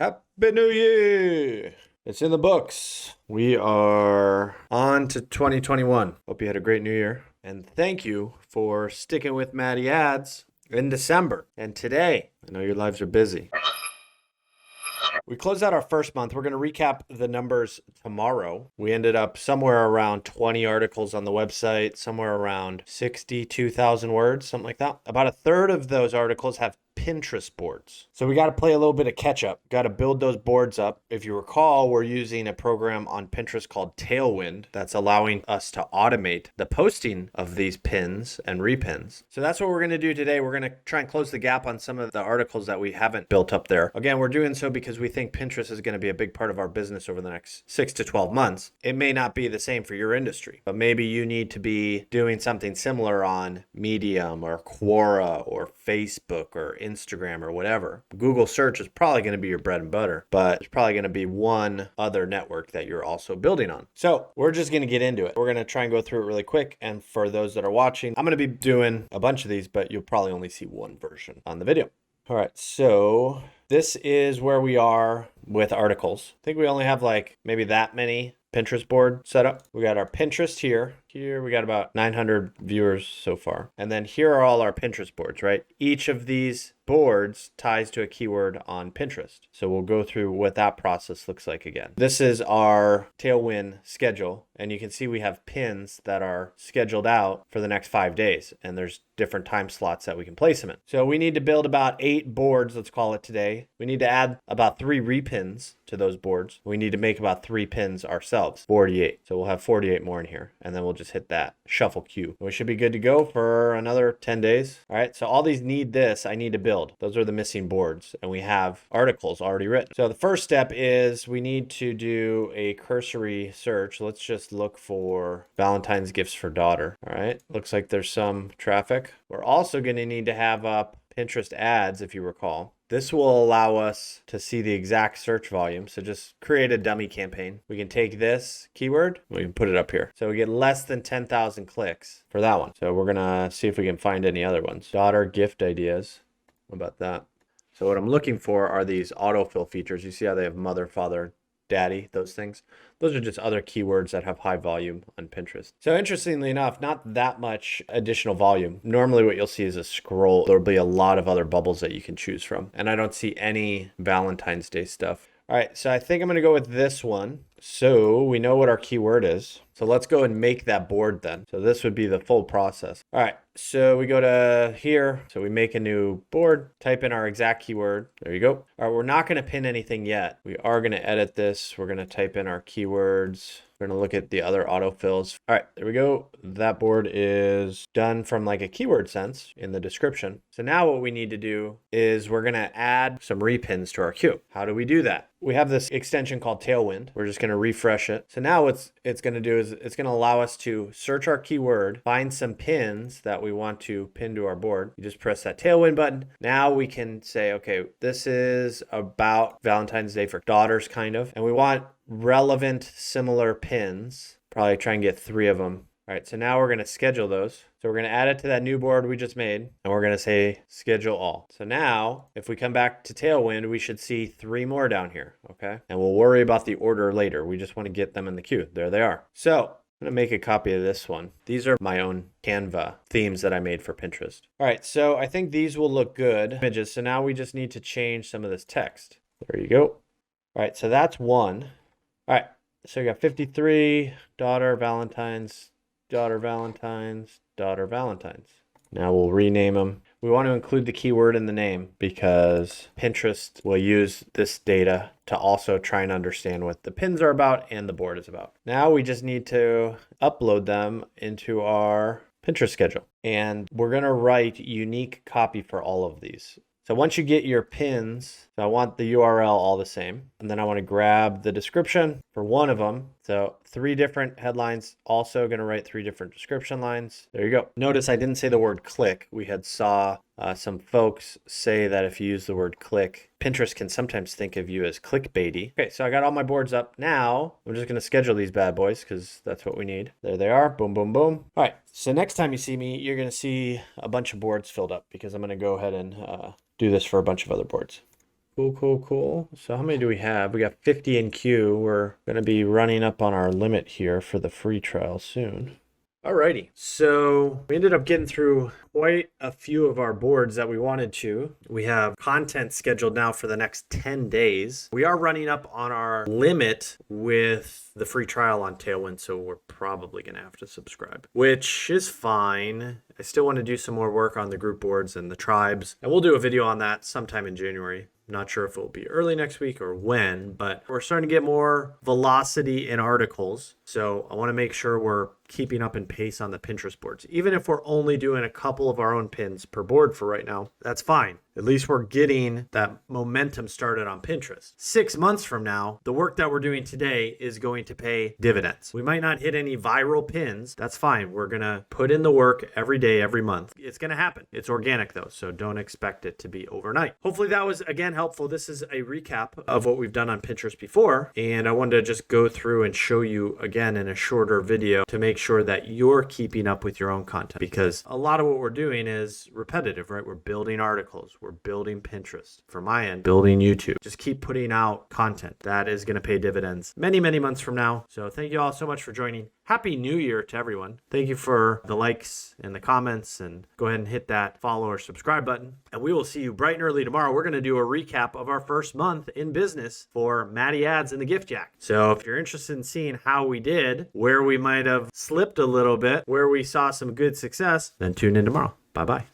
Happy New Year! It's in the books. We are on to 2021. Hope you had a great new year. And thank you for sticking with MattyAds in December. And today, I know your lives are busy. We closed out our first month. We're going to recap the numbers tomorrow. We ended up somewhere around 20 articles on the website, somewhere around 62,000 words, something like that. About a third of those articles have Pinterest boards. So we got to play a little bit of catch up. Got to build those boards up. If you recall, we're using a program on Pinterest called Tailwind that's allowing us to automate the posting of these pins and repins. So that's what we're going to do today. We're going to try and close the gap on some of the articles that we haven't built up there. Again, we're doing so because we think Pinterest is going to be a big part of our business over the next 6 to 12 months. It may not be the same for your industry, but maybe you need to be doing something similar on Medium or Quora or Facebook or Instagram or whatever. Google search is probably going to be your bread and butter, but there's probably going to be one other network that you're also building on. So we're just going to get into it. We're going to try and go through it really quick. And for those that are watching, I'm going to be doing a bunch of these, but you'll probably only see one version on the video. All right, so this is where we are with articles. I think we only have like maybe that many Pinterest board set up. We got our Pinterest here. Here we got about 900 viewers so far. And then here are all our Pinterest boards, right? Each of these boards ties to a keyword on Pinterest. So we'll go through what that process looks like again. This is our Tailwind schedule. And you can see we have pins that are scheduled out for the next 5 days. And there's different time slots that we can place them in. So we need to build about 8 boards, let's call it today. We need to add about 3 repins to those boards. We need to make about 3 pins ourselves, 48. So we'll have 48 more in here. And then we'll just hit that shuffle queue. We should be good to go for another 10 days. All right, so all these need this, I need to build. Those are the missing boards, and we have articles already written. So the first step is we need to do a cursory search. Let's just look for Valentine's gifts for daughter. All right, looks like there's some traffic. We're also going to need to have up Pinterest ads, if you recall. This will allow us to see the exact search volume. So just create a dummy campaign. We can take this keyword, we can put it up here. So we get less than 10,000 clicks for that one. So we're gonna see if we can find any other ones. Daughter gift ideas, how about that? So what I'm looking for are these autofill features. You see how they have mother, father, daddy, those things. Those are just other keywords that have high volume on Pinterest. So interestingly enough, not that much additional volume. Normally what you'll see is a scroll. There'll be a lot of other bubbles that you can choose from. And I don't see any Valentine's Day stuff. All right, so I think I'm gonna go with this one. So we know what our keyword is. So let's go and make that board then. So this would be the full process. All right, so we go to here. So we make a new board, type in our exact keyword. There you go. All right, we're not gonna pin anything yet. We are gonna edit this. We're gonna type in our keywords. We're gonna look at the other autofills. All right, there we go. That board is done from like a keyword sense in the description. So now what we need to do is we're gonna add some repins to our queue. How do we do that? We have this extension called Tailwind. We're just gonna refresh it. So now what it's gonna do is it's gonna allow us to search our keyword, find some pins that we want to pin to our board. You just press that Tailwind button. Now we can say, okay, this is about Valentine's Day for daughters kind of, and we want relevant similar pins. Probably try and get 3 of them. All right, so now we're gonna schedule those. So we're gonna add it to that new board we just made, and we're gonna say schedule all. So now, if we come back to Tailwind, we should see 3 more down here, okay? And we'll worry about the order later. We just wanna get them in the queue. There they are. So I'm gonna make a copy of this one. These are my own Canva themes that I made for Pinterest. All right, so I think these will look good. Images, so now we just need to change some of this text. There you go. All right, so that's one. All right, so we got 53, daughter, Valentine's, daughter, Valentine's, daughter, Valentine's. Now we'll rename them. We want to include the keyword in the name because Pinterest will use this data to also try and understand what the pins are about and the board is about. Now we just need to upload them into our Pinterest schedule. And we're going to write unique copy for all of these. So once you get your pins, so I want the URL all the same. And then I want to grab the description for one of them. So 3 different headlines, also going to write 3 different description lines. There you go. Notice I didn't say the word click. We had saw some folks say that if you use the word click, Pinterest can sometimes think of you as clickbaity. Okay, so I got all my boards up. Now I'm just going to schedule these bad boys because that's what we need. There they are. Boom, boom, boom. All right. So next time you see me, you're going to see a bunch of boards filled up because I'm going to go ahead and do this for a bunch of other boards. Cool. So how many do we have? We got 50 in queue. We're going to be running up on our limit here for the free trial soon. Alrighty, so we ended up getting through quite a few of our boards that we wanted to. We have content scheduled now for the next 10 days. We are running up on our limit with the free trial on Tailwind, so we're probably going to have to subscribe, which is fine. I still want to do some more work on the group boards and the tribes, and we'll do a video on that sometime in January. Not sure if it will be early next week or when, but we're starting to get more velocity in articles. So I want to make sure we're keeping up in pace on the Pinterest boards. Even if we're only doing a couple of our own pins per board for right now, that's fine. At least we're getting that momentum started on Pinterest. 6 months from now, the work that we're doing today is going to pay dividends. We might not hit any viral pins. That's fine. We're going to put in the work every day, every month. It's going to happen. It's organic though, so don't expect it to be overnight. Hopefully that was, again, helpful. This is a recap of what we've done on Pinterest before, and I wanted to just go through and show you again in a shorter video to make sure that you're keeping up with your own content, because a lot of what we're doing is repetitive, right? We're building articles, we're building Pinterest. From my end, building YouTube. Just keep putting out content. That is going to pay dividends many, many months from now. So thank you all so much for joining. Happy New Year to everyone. Thank you for the likes and the comments, and go ahead and hit that follow or subscribe button. And we will see you bright and early tomorrow. We're going to do a recap of our first month in business for MattyAds and the Gift Jack. So if you're interested in seeing how we did, where we might have slipped a little bit, where we saw some good success, then tune in tomorrow. Bye-bye.